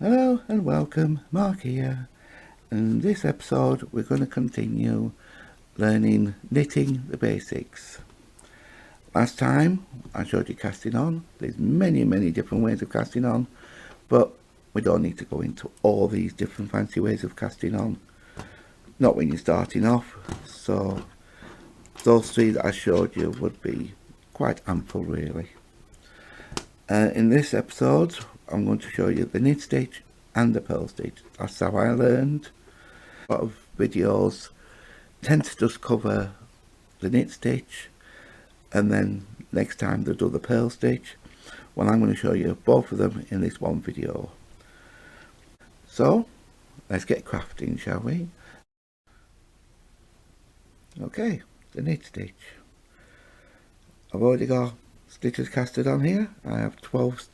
Hello and welcome, Mark here. In this episode we're going to continue learning knitting the basics. Last time I showed you casting on. There's many different ways of casting on, but we don't need to go into all these different fancy ways of casting on, not when you're starting off. So those three that I showed you would be quite ample really. In this episode I'm going to show you the knit stitch and the purl stitch. That's how I learned. A lot of videos tend to just cover the knit stitch and then next time they do the purl stitch. Well, I'm going to show you both of them in this one video. So let's get crafting, shall we? Okay, the knit stitch. I've already got stitches casted on here. I have 12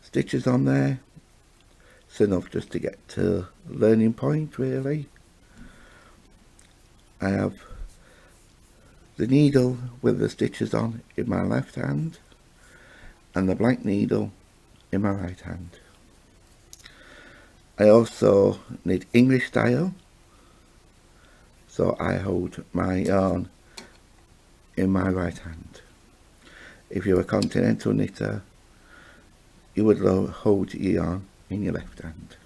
stitches on there. It's enough just to get to learning point really. I have the needle with the stitches on in my left hand and the blank needle in my right hand. I also knit English style, so I hold my yarn in my right hand. If you're a continental knitter, you would hold your yarn in your left hand.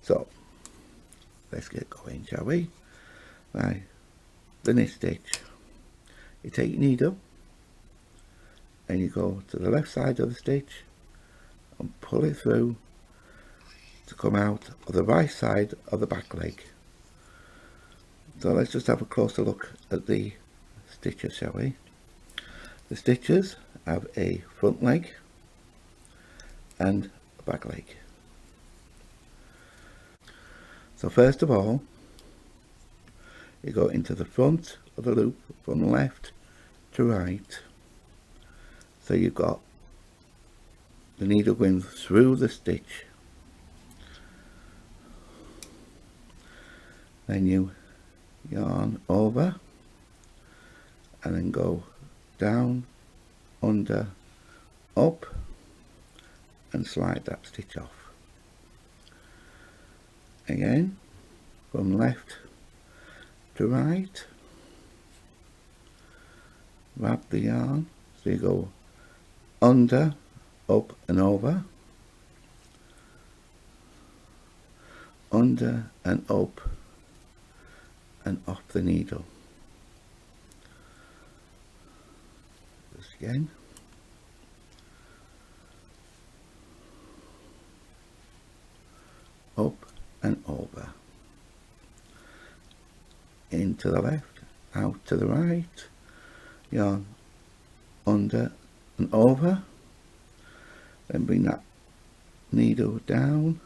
So let's get going, shall we? Right, the knit stitch. You take your needle and you go to the left side of the stitch and pull it through to come out of the right side of the back leg. So let's just have a closer look at the stitches, shall we? The stitches have a front leg and a back leg. So first of all, you go into the front of the loop from left to right. So you've got the needle going through the stitch. Then you yarn over and then go down, under, up and slide that stitch off. Again, from left to right, wrap the yarn, so you go under, up and over, under and up and off the needle. Just again. Up and over. Into the left, out to the right, yarn under and over, then bring that needle down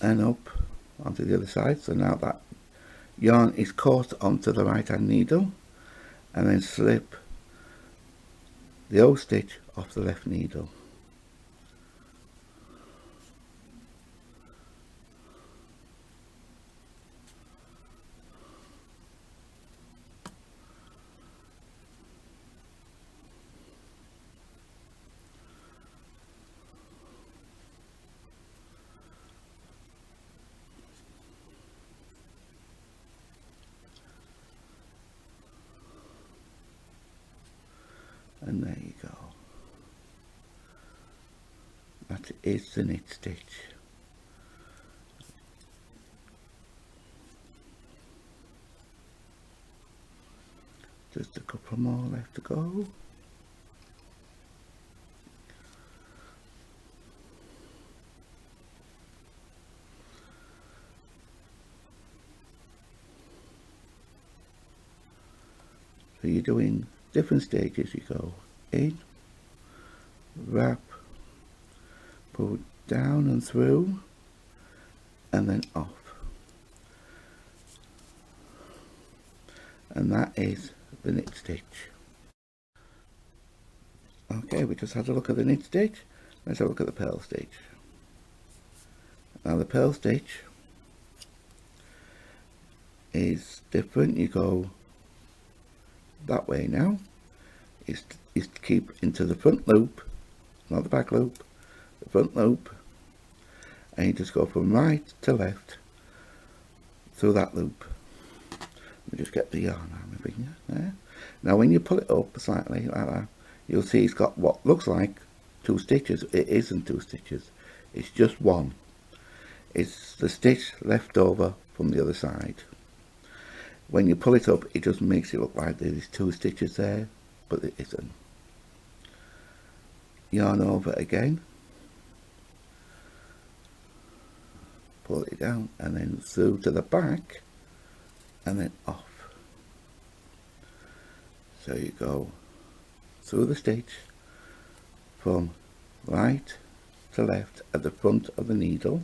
and up onto the other side. So now that yarn is caught onto the right hand needle, and then slip the O stitch off the left needle. And there you go. That is the knit stitch. Just a couple more left to go. So you're doing different stages. You go in, wrap, pull down and through, and then off. And that is the knit stitch. Okay, we just had a look at the knit stitch. Let's have a look at the purl stitch. Now the purl stitch is different. You go that way now. You is to keep into the front loop, not the back loop, the front loop, and you just go from right to left through that loop. Let me just get the yarn on my finger there. Now when you pull it up slightly like that, you'll see it's got what looks like 2 stitches. It isn't 2 stitches, it's just one. It's the stitch left over from the other side. When you pull it up, it just makes it look like there's 2 stitches there, but it isn't. Yarn over again, pull it down, and then through to the back, and then off. So you go through the stitch from right to left at the front of the needle,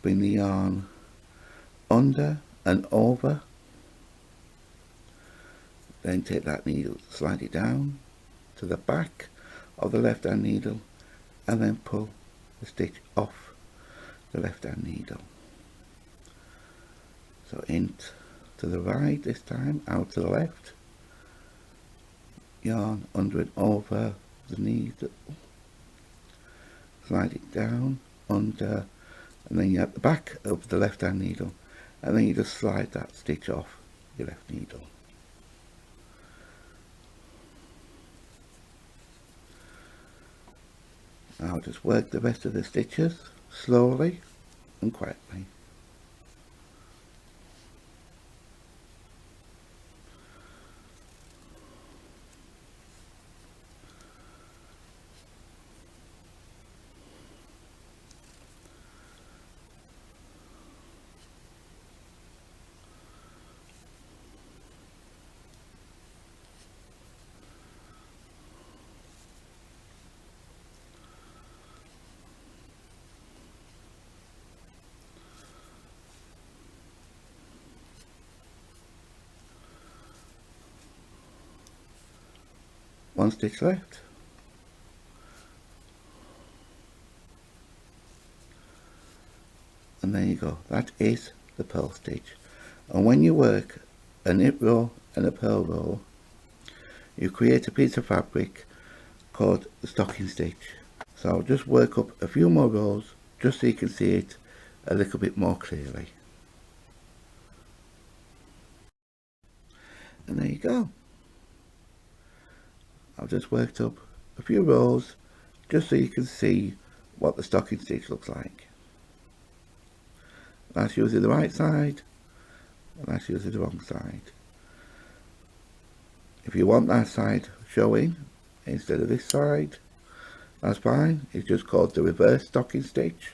bring the yarn under and over, then take that needle, slide it down to the back of the left hand needle, and then pull the stitch off the left hand needle. So in to the right this time, out to the left, yarn under and over the needle, slide it down, under, and then you're at the back of the left hand needle, and then you just slide that stitch off your left needle. Now just work the rest of the stitches slowly and quietly. One stitch left, and there you go. That is the purl stitch. And when you work a knit row and a purl row, you create a piece of fabric called the stocking stitch. So I'll just work up a few more rows just so you can see it a little bit more clearly. And there you go. I've just worked up a few rows just so you can see what the stocking stitch looks like. That's usually the right side, and that's usually the wrong side. If you want that side showing instead of this side, that's fine. It's just called the reverse stocking stitch.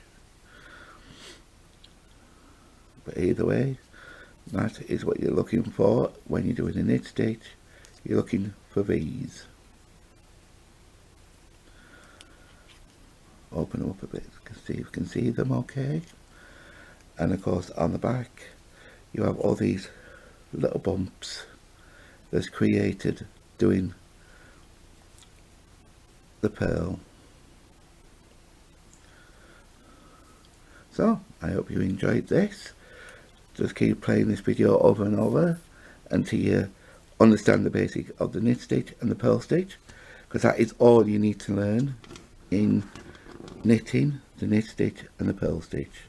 But either way, that is what you're looking for when you're doing a knit stitch. You're looking for these. Open them up a bit, see if you can see them okay. And of course on the back you have all these little bumps that's created doing the purl. So I hope you enjoyed this. Just keep playing this video over and over until you understand the basic of the knit stitch and the purl stitch, because that is all you need to learn in knitting, the knit stitch and the purl stitch.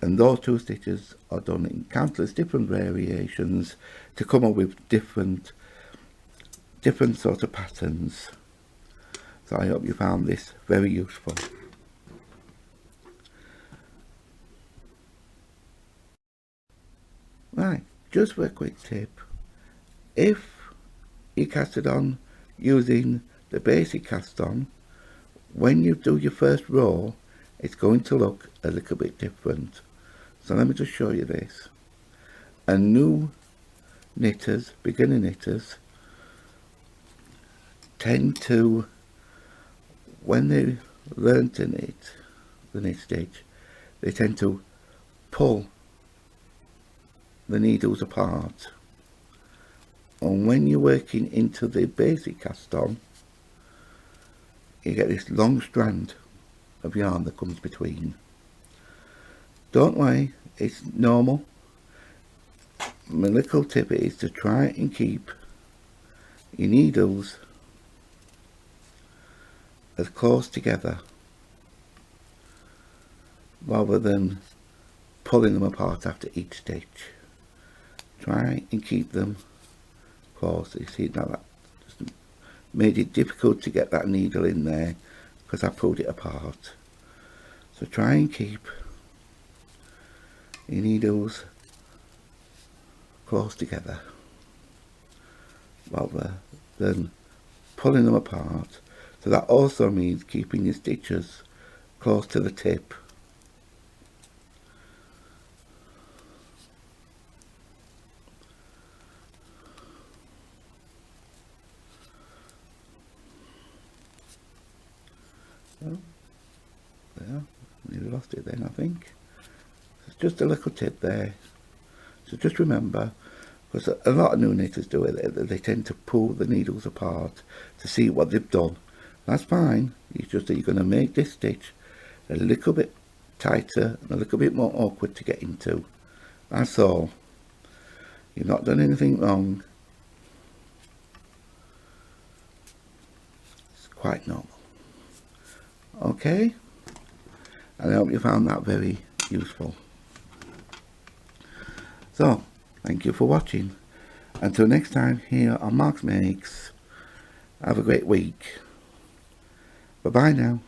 And those 2 stitches are done in countless different variations to come up with different sort of patterns. So I hope you found this very useful. Right, just for a quick tip, if you cast it on using the basic cast on, when you do your first row, it's going to look a little bit different. So let me just show you this. And new knitters, beginner knitters, tend to, when they learn to knit, the knit stitch, they tend to pull the needles apart. And when you're working into the basic cast on, you get this long strand of yarn that comes between. Don't worry, it's normal. My little tip is to try and keep your needles as close together rather than pulling them apart after each stitch. Try and keep them close. You see now that just made it difficult to get that needle in there because I pulled it apart. So try and keep your needles close together rather than pulling them apart. So that also means keeping your stitches close to the tip. So, there, nearly lost it then I think. It's just a little tip there. So just remember, because a lot of new knitters do it, they tend to pull the needles apart to see what they've done. That's fine, it's just that you're going to make this stitch a little bit tighter and a little bit more awkward to get into. That's all. You've not done anything wrong. It's quite normal. Okay, and I hope you found that very useful. So, thank you for watching. Until next time here on Marks Makes, have a great week. Bye bye now.